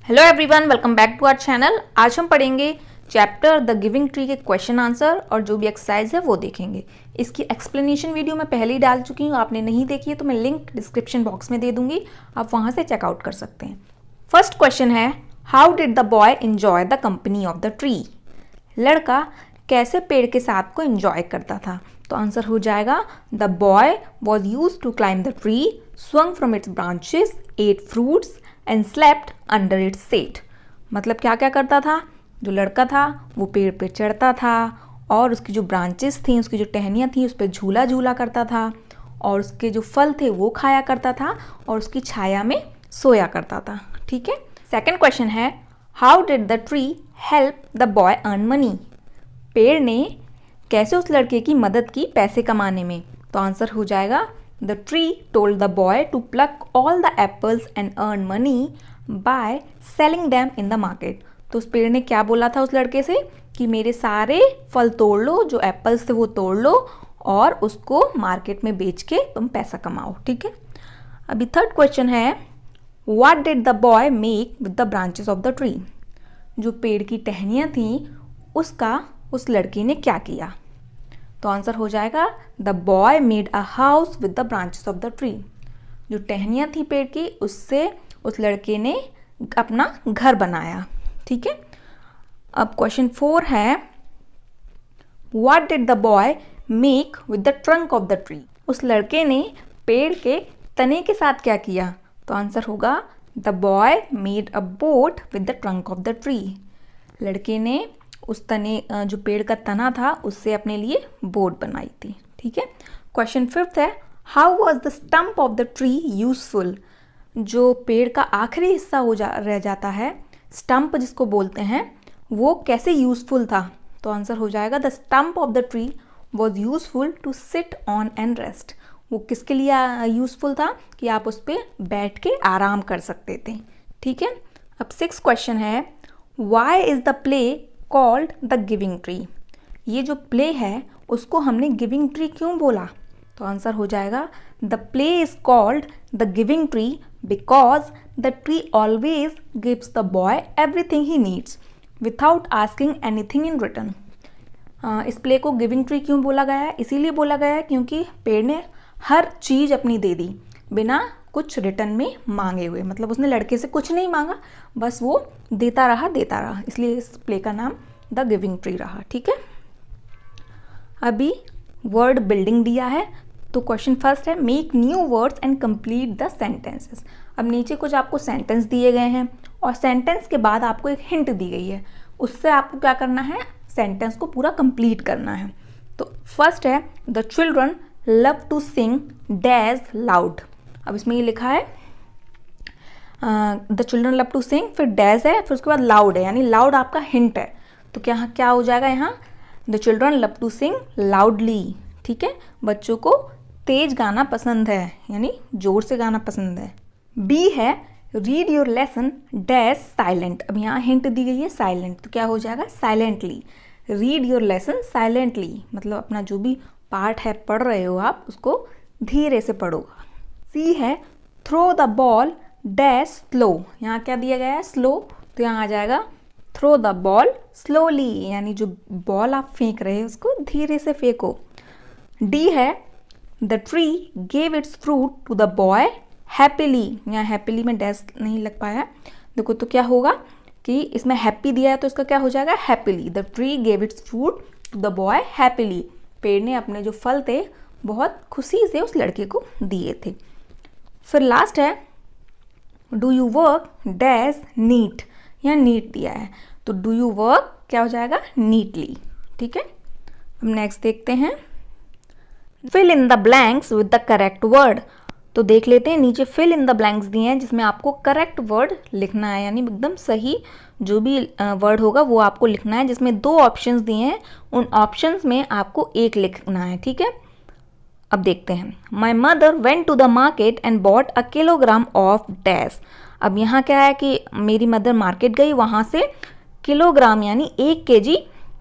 Hello everyone, welcome back to our channel. आज हम पढ़ेंगे चैप्टर द गिविंग ट्री के क्वेश्चन आंसर और जो भी एक्सरसाइज है वो देखेंगे। इसकी एक्सप्लेनेशन वीडियो मैं पहले ही डाल चुकी हूँ, आपने नहीं देखी है तो मैं लिंक डिस्क्रिप्शन बॉक्स में दे दूंगी, आप वहाँ से चेकआउट कर सकते हैं। फर्स्ट क्वेश्चन है, how did the boy enjoy the company of the tree. लड़का कैसे पेड़ के साथ को एंजॉय करता था? तो आंसर हो जाएगा, the boy was use to climb the tree, swung from its branches, ate fruits and slept under its shade। मतलब क्या क्या करता था? जो लड़का था वो पेड़ पे चढ़ता था और उसकी जो ब्रांचेस थी, उसकी जो टहनियाँ थी, उस पर झूला झूला करता था और उसके जो फल थे वो खाया करता था और उसकी छाया में सोया करता था। ठीक है। सेकंड क्वेश्चन है, how did the tree help the boy earn money. पेड़ ने कैसे उस लड़के की मदद की पैसे कमाने में? तो आंसर हो जाएगा, The tree told the boy to pluck all the apples and earn money by selling them in the market। तो उस पेड़ ने क्या बोला था उस लड़के से कि मेरे सारे फल तोड़ लो, जो एप्पल्स थे वो तोड़ लो और उसको मार्केट में बेच के तुम पैसा कमाओ। ठीक है। अभी थर्ड क्वेश्चन है, What did the boy make with the branches of the tree। जो पेड़ की टहनियाँ थीं उसका उस लड़के ने क्या किया? तो आंसर हो जाएगा, the boy made a house with the branches of the tree. जो टहनियाँ थी पेड़ की उससे उस लड़के ने अपना घर बनाया। ठीक है। अब क्वेश्चन 4 है, what did the boy make with the trunk of the tree. उस लड़के ने पेड़ के तने के साथ क्या किया? तो आंसर होगा, the boy made a boat with the trunk of the tree. लड़के ने उस तने जो पेड़ का तना था उससे अपने लिए बोट बनाई थी। ठीक है। क्वेश्चन 5 है, how was the stump of the tree useful. जो पेड़ का आखिरी हिस्सा रह जाता है, स्टम्प जिसको बोलते हैं, वो कैसे यूजफुल था? तो आंसर हो जाएगा, the stump of the tree was useful to sit on and rest. वो किसके लिए यूजफुल था? कि आप उस पर बैठ के आराम कर सकते थे। ठीक है। अब 6 क्वेश्चन है, why is the play called the giving tree. ये जो प्ले है उसको हमने गिविंग ट्री क्यों बोला? तो आंसर हो जाएगा, the play is called the giving tree because the tree always gives the boy everything he needs without asking anything in return. इस प्ले को गिविंग ट्री क्यों बोला गया है? इसीलिए बोला गया है क्योंकि पेड़ ने हर चीज़ अपनी दे दी बिना कुछ रिटर्न में मांगे हुए। मतलब उसने लड़के से कुछ नहीं मांगा, बस वो देता रहा, इसलिए इस प्ले का नाम द गिविंग ट्री रहा। ठीक है। अभी वर्ड बिल्डिंग दिया है, तो क्वेश्चन फर्स्ट है, make new words and complete the sentences. अब नीचे कुछ आपको सेंटेंस दिए गए हैं और सेंटेंस के बाद आपको एक हिंट दी गई है, उससे आपको क्या करना है? सेंटेंस को पूरा कंप्लीट करना है। तो फर्स्ट है, the children love to sing dash loud. अब इसमें ये लिखा है the children love to sing, फिर डैश है, फिर उसके बाद लाउड है, यानी लाउड आपका हिंट है। तो क्या हो जाएगा यहाँ? The children love to sing loudly. ठीक है। बच्चों को तेज गाना पसंद है, यानी जोर से गाना पसंद है। बी है, read your lesson dash silent. अब यहाँ हिंट दी गई है साइलेंट, तो क्या हो जाएगा? Silently. Read your lesson silently, मतलब अपना जो भी पार्ट है पढ़ रहे हो आप उसको धीरे से पढ़ो। सी है, throw the ball dash slow. यहाँ क्या दिया गया है? स्लो, तो यहाँ आ जाएगा थ्रो द बॉल स्लोली, यानी जो बॉल आप फेंक रहे हैं उसको धीरे से फेंको। डी है, the tree gave its fruit to the boy happily. यहाँ हैप्पीली में डैश नहीं लग पाया, देखो तो क्या होगा कि इसमें हैप्पी दिया है तो इसका क्या हो जाएगा? Happily. The tree gave its fruit to the boy happily. पेड़ ने अपने जो फल थे बहुत खुशी से उस लड़के को दिए थे। फिर लास्ट है, do you work dash neat. यहाँ नीट दिया है तो डू यू वर्क क्या हो जाएगा? नीटली। ठीक है। अब नेक्स्ट देखते हैं, fill in the blanks with the correct word. तो देख लेते हैं, नीचे फिल इन द ब्लैंक्स दिए हैं जिसमें आपको करेक्ट वर्ड लिखना है, यानी एकदम सही जो भी वर्ड होगा वो आपको लिखना है। जिसमें 2 ऑप्शंस दिए हैं, उन ऑप्शंस में आपको एक लिखना है। ठीक है। अब देखते हैं, my mother went to the market and bought a kilogram of dash. अब यहाँ क्या है कि मेरी मदर मार्केट गई, वहाँ से किलोग्राम यानी 1 kg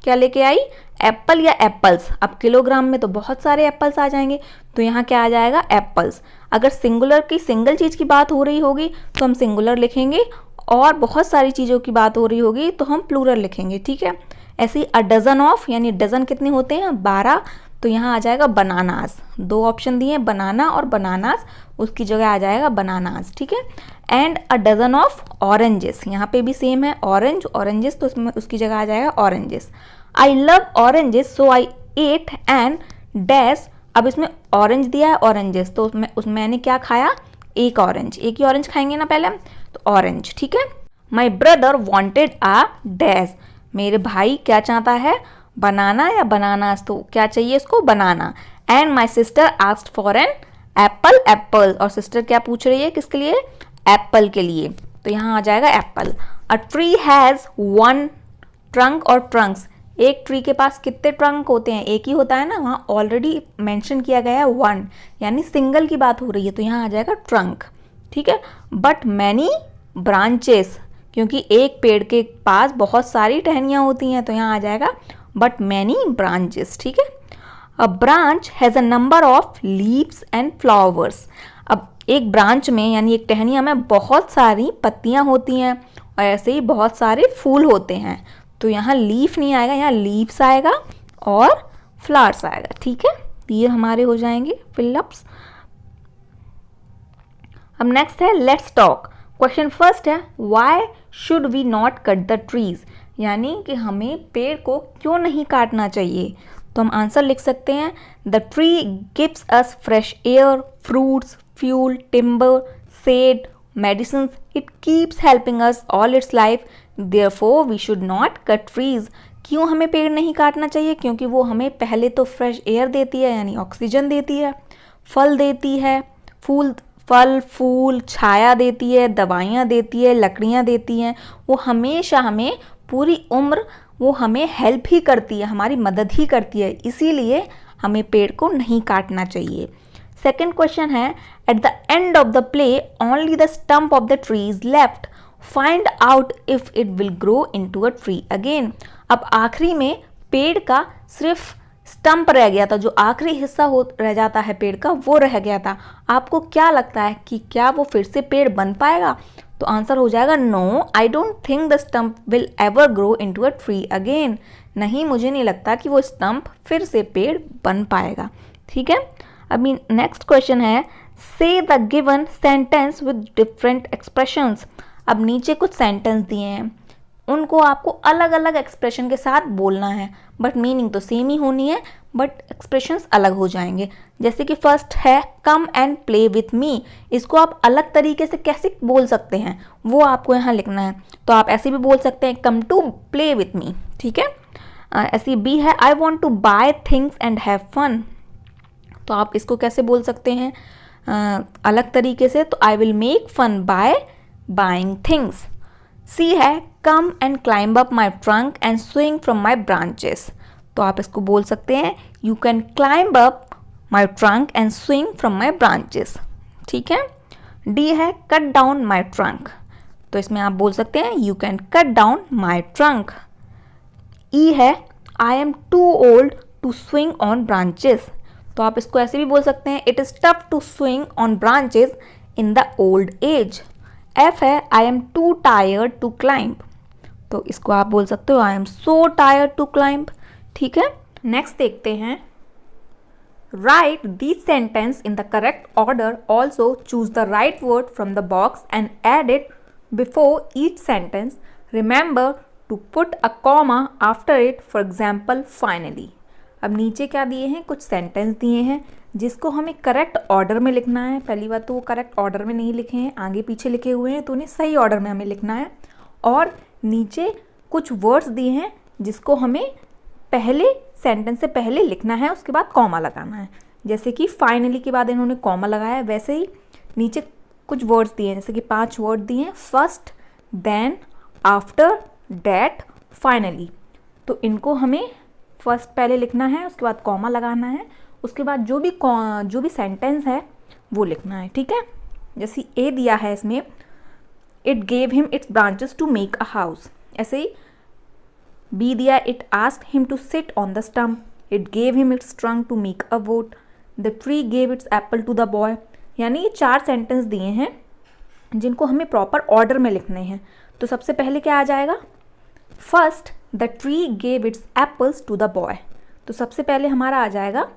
क्या लेके आई? एप्पल या एप्पल्स। अब किलोग्राम में तो बहुत सारे एप्पल्स आ जाएंगे, तो यहाँ क्या आ जाएगा? एप्पल्स। अगर सिंगुलर की सिंगल चीज़ की बात हो रही होगी तो हम सिंगुलर लिखेंगे और बहुत सारी चीज़ों की बात हो रही होगी तो हम प्लूरल लिखेंगे, ठीक है। ऐसे ही अ डजन ऑफ, यानी डजन कितने होते हैं, 12, तो यहाँ आ जाएगा बनानास। 2 ऑप्शन दिए हैं, बनाना और बनानास, उसकी जगह आ जाएगा बनानास, ठीक है। And a dozen of oranges, यहाँ पे भी सेम है, ऑरेंज ऑरेंजेस, तो उसमें उसकी जगह आ जाएगा oranges. I love oranges so I ate and dash, अब इसमें ऑरेंज दिया है ऑरेंजेस, तो उसमें मैंने क्या खाया, एक ऑरेंज, एक ही ऑरेंज खाएंगे ना पहले हम, तो ऑरेंज, ठीक है। My brother wanted a dash, मेरे भाई क्या चाहता है, बनाना या बनानास, तो क्या चाहिए इसको, banana. And my sister asked for an apple, apple, और सिस्टर क्या पूछ रही है, किसके लिए, एप्पल के लिए, तो यहाँ आ जाएगा Apple. A tree has 1 trunk और ट्रंक्स, एक ट्री के पास कितने ट्रंक होते हैं, एक ही होता है ना, वहाँ ऑलरेडी मेंशन किया गया है 1, यानी सिंगल की बात हो रही है, तो यहाँ आ जाएगा ट्रंक, ठीक है। बट मैनी ब्रांचेस, क्योंकि एक पेड़ के पास बहुत सारी टहनियाँ होती हैं, तो यहाँ आ जाएगा बट मैनी ब्रांचेस, ठीक है। A branch has a number of leaves and flowers, अब एक ब्रांच में यानी एक टहनिया में बहुत सारी पत्तियाँ होती हैं और ऐसे ही बहुत सारे फूल होते हैं, तो यहाँ लीफ नहीं आएगा, यहाँ लीव्स आएगा और फ्लावर्स आएगा, ठीक है। ये हमारे हो जाएंगे फिलअप्स। अब नेक्स्ट है लेट्स टॉक। क्वेश्चन फर्स्ट है why should we not cut the trees, यानी कि हमें पेड़ को क्यों नहीं काटना चाहिए, तो हम आंसर लिख सकते हैं the tree gives us fresh air, fruits, fuel, timber, shade, medicine, it keeps helping us all its life, therefore we should not cut trees. क्यों हमें पेड़ नहीं काटना चाहिए, क्योंकि वो हमें पहले तो फ्रेश एयर देती है यानी ऑक्सीजन देती है, फल देती है, फल फूल, छाया देती है, दवाइयाँ देती है, लकड़ियाँ देती हैं, वो हमेशा हमें पूरी उम्र वो हमें हेल्प ही करती है, हमारी मदद ही करती है, इसीलिए हमें पेड़ को नहीं काटना चाहिए। सेकेंड क्वेश्चन है at the end of the play only the stump of the tree is left, find out if it will grow into a tree again. अब आखिरी में पेड़ का सिर्फ स्टंप रह गया था, जो आखिरी हिस्सा रह जाता है पेड़ का, वो रह गया था। आपको क्या लगता है कि क्या वो फिर से पेड़ बन पाएगा, तो आंसर हो जाएगा no, I don't think the stump will ever grow into a tree again, नहीं मुझे नहीं लगता कि वो स्टंप फिर से पेड़ बन पाएगा, ठीक है। अभी नेक्स्ट क्वेश्चन है से the given sentence with different expressions. अब नीचे कुछ सेंटेंस दिए हैं, उनको आपको अलग अलग एक्सप्रेशन के साथ बोलना है, बट मीनिंग तो सेम ही होनी है, बट एक्सप्रेशंस अलग हो जाएंगे। जैसे कि फर्स्ट है कम एंड प्ले विथ मी, इसको आप अलग तरीके से कैसे बोल सकते हैं वो आपको यहाँ लिखना है, तो आप ऐसे भी बोल सकते हैं come to play with me, ठीक है। ऐसी बी है I want to buy things and have fun, तो आप इसको कैसे बोल सकते हैं अलग तरीके से, तो I will make fun by buying things. C है come and climb up my trunk and swing from my branches, तो आप इसको बोल सकते हैं you can climb up my trunk and swing from my branches, ठीक है। डी है कट डाउन माई ट्रंक, तो इसमें आप बोल सकते हैं you can cut down my trunk. E है I am too old to swing on branches, तो आप इसको ऐसे भी बोल सकते हैं it is tough to swing on branches in the old age. F है I am too tired to climb, तो इसको आप बोल सकते हो I am so tired to climb, ठीक है। नेक्स्ट देखते हैं write this sentence in the correct order, also choose the right word from the box and add it before each sentence, remember to put a comma after it, for example finally. अब नीचे क्या दिए हैं, कुछ sentence दिए हैं जिसको हमें करेक्ट ऑर्डर में लिखना है। पहली बात तो वो करेक्ट ऑर्डर में नहीं लिखे हैं, आगे पीछे लिखे हुए हैं, तो उन्हें सही ऑर्डर में हमें लिखना है। और नीचे कुछ वर्ड्स दिए हैं जिसको हमें पहले सेंटेंस से पहले लिखना है, उसके बाद कॉमा लगाना है। जैसे कि फाइनली के बाद इन्होंने कॉमा लगाया है, वैसे ही नीचे कुछ वर्ड्स दिए हैं, जैसे कि 5 वर्ड दिए हैं, first, then, after, that, finally, तो इनको हमें फर्स्ट पहले लिखना है, उसके बाद कॉमा लगाना है, उसके बाद जो भी सेंटेंस है वो लिखना है, ठीक है। जैसे ए दिया है इसमें it gave him its branches to make a house, ऐसे ही बी दिया it asked him to sit on the stump, it gave him its trunk to make a boat, the tree gave its apple to the boy. यानी ये 4 sentence दिए हैं जिनको हमें proper order में लिखने हैं। तो सबसे पहले क्या आ जाएगा, first the tree gave its apples to the boy. तो सबसे पहले हमारा आ जाएगा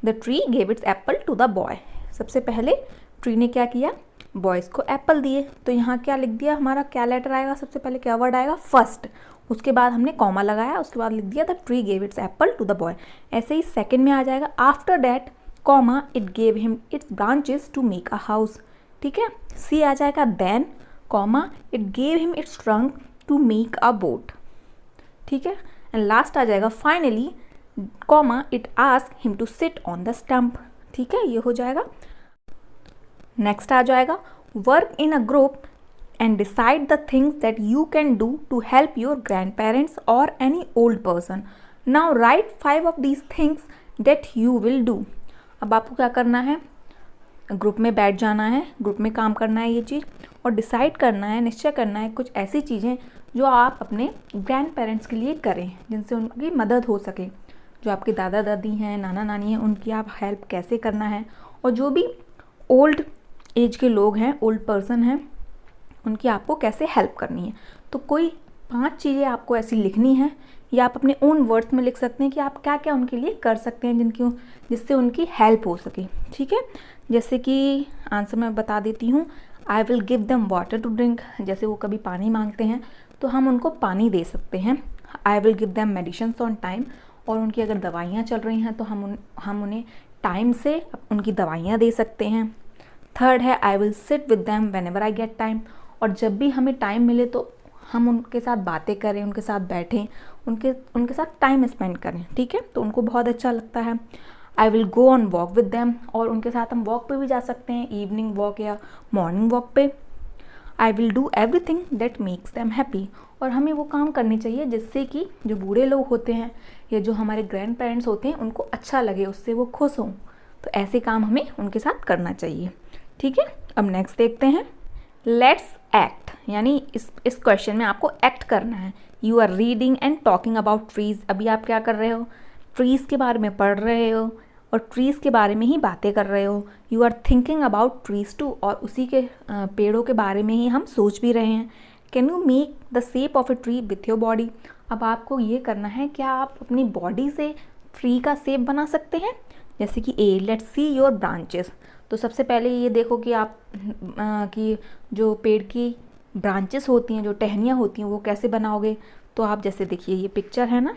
the tree gave its apple to the boy. सबसे पहले ट्री ने क्या किया, बॉयज़ को एप्पल दिए। तो यहाँ क्या लिख दिया, हमारा क्या लेटर आएगा, सबसे पहले क्या वर्ड आएगा, फर्स्ट। उसके बाद हमने कॉमा लगाया, उसके बाद लिख दिया the tree gave its apple to the boy. ऐसे ही सेकेंड में आ जाएगा after that comma it gave him its branches to make a house. ठीक है, सी आ जाएगा then comma it gave him its trunk to make a boat. ठीक है, एंड लास्ट आ जाएगा finally comma it ask him to sit on the stump. ठीक है, ये हो जाएगा। नेक्स्ट आ जाएगा work in a group and decide the things that you can do to help your grandparents or any old person. Now write 5 of these things that you will do. अब आपको क्या करना है, group में बैठ जाना है, group में काम करना है ये चीज़, और डिसाइड करना है, निश्चय करना है कुछ ऐसी चीज़ें जो आप अपने ग्रैंड पेरेंट्स के लिए करें, जिनसे उनकी मदद हो सके। जो आपके दादा दादी हैं, नाना नानी हैं, उनकी आप हेल्प कैसे करना है, और जो भी ओल्ड एज के लोग हैं, ओल्ड पर्सन हैं, उनकी आपको कैसे हेल्प करनी है। तो कोई 5 चीज़ें आपको ऐसी लिखनी है, या आप अपने ओन वर्ड्स में लिख सकते हैं कि आप क्या क्या उनके लिए कर सकते हैं जिससे उनकी हेल्प हो सके। ठीक है, जैसे कि आंसर मैं बता देती हूँ, I will give them water to drink. जैसे वो कभी पानी मांगते हैं तो हम उनको पानी दे सकते हैं। आई will give them medicines on time, और उनकी अगर दवाइयाँ चल रही हैं तो हम उन्हें टाइम से उनकी दवाइयाँ दे सकते हैं। थर्ड है I will sit with them whenever I get time, और जब भी हमें टाइम मिले तो हम उनके साथ बातें करें, उनके साथ बैठें, उनके साथ टाइम स्पेंड करें। ठीक है, तो उनको बहुत अच्छा लगता है। I will go on walk with them, और उनके साथ हम वॉक पे भी जा सकते हैं, इवनिंग वॉक या मॉर्निंग वॉक पे। I will do everything that makes them happy, और हमें वो काम करनी चाहिए जिससे कि जो बूढ़े लोग होते हैं या जो हमारे ग्रैंड पेरेंट्स होते हैं उनको अच्छा लगे, उससे वो खुश हों। तो ऐसे काम हमें उनके साथ करना चाहिए। ठीक है, अब नेक्स्ट देखते हैं, लेट्स एक्ट। यानी इस क्वेश्चन में आपको एक्ट करना है। You are reading and talking about trees. अभी आप क्या कर रहे हो, ट्रीज़ के बारे में पढ़ रहे हो और ट्रीज़ के बारे में ही बातें कर रहे हो। You are thinking about trees too, और उसी के पेड़ों के बारे में ही हम सोच भी रहे हैं। Can you make the shape of a tree with your body. अब आपको ये करना है, क्या आप अपनी बॉडी से ट्री का शेप बना सकते हैं। जैसे कि ए लेट्स सी योर ब्रांचेस। तो सबसे पहले ये देखो कि आप कि जो पेड़ की ब्रांचेस होती हैं, जो टहनियाँ होती हैं, वो कैसे बनाओगे। तो आप जैसे देखिए ये पिक्चर है ना,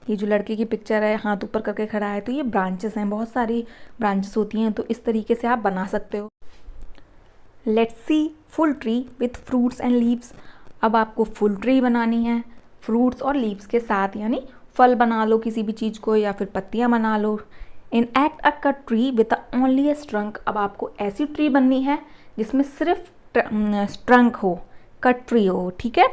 ये जो लड़के की पिक्चर है, हाथ ऊपर करके खड़ा है, तो ये ब्रांचेस हैं, बहुत सारी ब्रांचेस होती हैं। तो इस तरीके से आप बना सकते हो। Let's see full tree with fruits and leaves. अब आपको फुल ट्री बनानी है फ्रूट्स और लीव्स के साथ, यानी फल बना लो किसी भी चीज़ को, या फिर पत्तियाँ बना लो। Enact a cut tree with only a trunk. अब आपको ऐसी ट्री बननी है जिसमें सिर्फ ट्रंक हो, कट ट्री हो। ठीक है,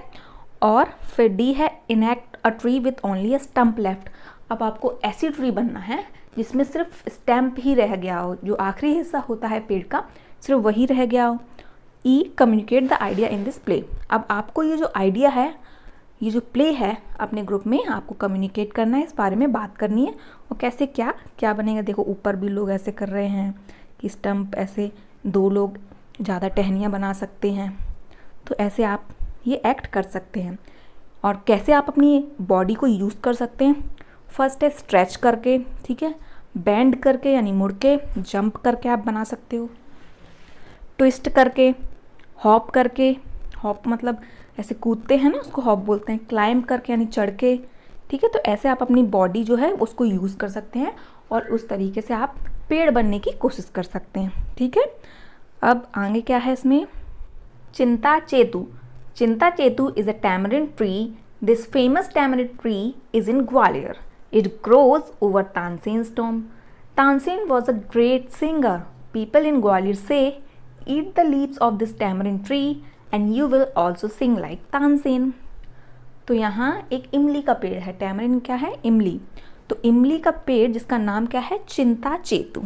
और फिर डी है enact a tree with only A stump left. अब आपको ऐसी ट्री बनना है जिसमें सिर्फ स्टैम्प ही रह गया हो, जो आखिरी हिस्सा होता है पेड़ का सिर्फ वही रह गया हो। E communicate the idea in this play. अब आपको ये जो आइडिया है, ये जो प्ले है, अपने ग्रुप में आपको कम्युनिकेट करना है, इस बारे में बात करनी है। और कैसे क्या क्या बनेगा, देखो ऊपर भी लोग ऐसे कर रहे हैं कि स्टम्प ऐसे 2 लोग ज़्यादा टहनियाँ बना सकते हैं। तो ऐसे आप ये एक्ट कर सकते हैं। और कैसे आप अपनी बॉडी को यूज़ कर सकते हैं, फर्स्ट है स्ट्रेच करके, ठीक है, बेंड करके यानी मुड़ के, जंप करके आप बना सकते हो, ट्विस्ट करके, हॉप करके, हॉप मतलब ऐसे कूदते हैं ना, उसको हॉप बोलते हैं, क्लाइंब करके यानी चढ़ के। ठीक है, तो ऐसे आप अपनी बॉडी जो है उसको यूज़ कर सकते हैं और उस तरीके से आप पेड़ बनने की कोशिश कर सकते हैं। ठीक है, अब आगे क्या है इसमें, चिंता चेतु। चिंता Chetu is a tamarind tree. This famous tamarind tree is in Gwalior. It grows over Tansen's tomb. Tansen was a great singer. People in Gwalior say, eat the leaves of this tamarind tree and you will also sing like Tansen. तो यहाँ एक इमली का पेड़ है, tamarind क्या है, इमली। तो इमली का पेड़ जिसका नाम क्या है, चिंता चेतु,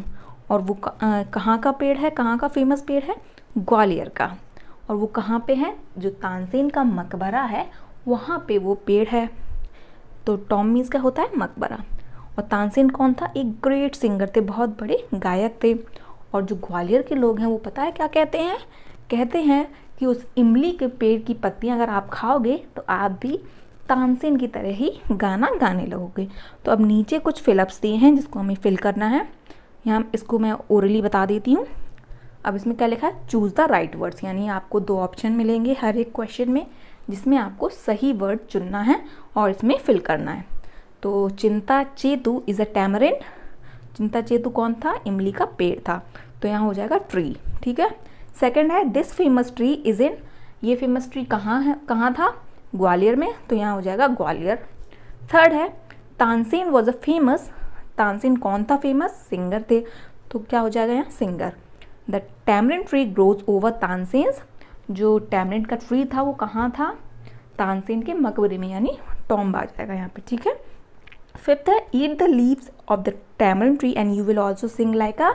और वो कहाँ का पेड़ है, कहाँ का फेमस पेड़ है, ग्वालियर का। और वो कहाँ पे है, जो तानसेन का मकबरा है वहाँ पे वो पेड़ है। तो टॉम मीन्स क्या होता है, मकबरा। और तानसेन कौन था, एक ग्रेट सिंगर थे, बहुत बड़े गायक थे। और जो ग्वालियर के लोग हैं वो पता है क्या कहते हैं कि उस इमली के पेड़ की पत्तियां अगर आप खाओगे तो आप भी तानसेन की तरह ही गाना गाने लगोगे। तो अब नीचे कुछ फिलअप्स दिए हैं जिसको हमें फिल करना है। यहाँ इसको मैं ओरली बता देती हूँ। अब इसमें क्या लिखा है, चूज़ द राइट वर्ड्स, यानी आपको 2 ऑप्शन मिलेंगे हर एक क्वेश्चन में जिसमें आपको सही वर्ड चुनना है और इसमें फिल करना है। तो चिंता चेतु इज़ अ टैमरिन, चिंता चेतु कौन था, इमली का पेड़ था, तो यहाँ हो जाएगा ट्री। ठीक है। सेकंड है this famous tree is in, ये फेमस ट्री कहाँ है, कहाँ था, ग्वालियर में, तो यहाँ हो जाएगा ग्वालियर। थर्ड है Tansen was a famous, Tansen कौन था फेमस, सिंगर थे, तो क्या हो जाएगा यहाँ singer. The tamarind tree grows over Tansen's, जो टैमरिन का ट्री था वो कहाँ था, तानसेन के मकबरे में, यानी टॉम्ब आ जाएगा यहाँ पे। ठीक है। फिफ्थ है eat the leaves of the tamarind tree and you will also sing like a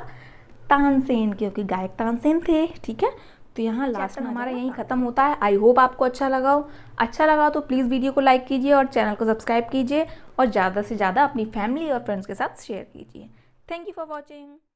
Tansen, क्योंकि गायक तानसेन थे। ठीक है। तो यहाँ लास्ट में हमारा यहीं ख़त्म होता है। आई होप आपको अच्छा लगा तो प्लीज़ वीडियो को लाइक कीजिए और चैनल को सब्सक्राइब कीजिए और ज़्यादा से ज़्यादा अपनी फैमिली और फ्रेंड्स के साथ शेयर कीजिए। Thank you for watching.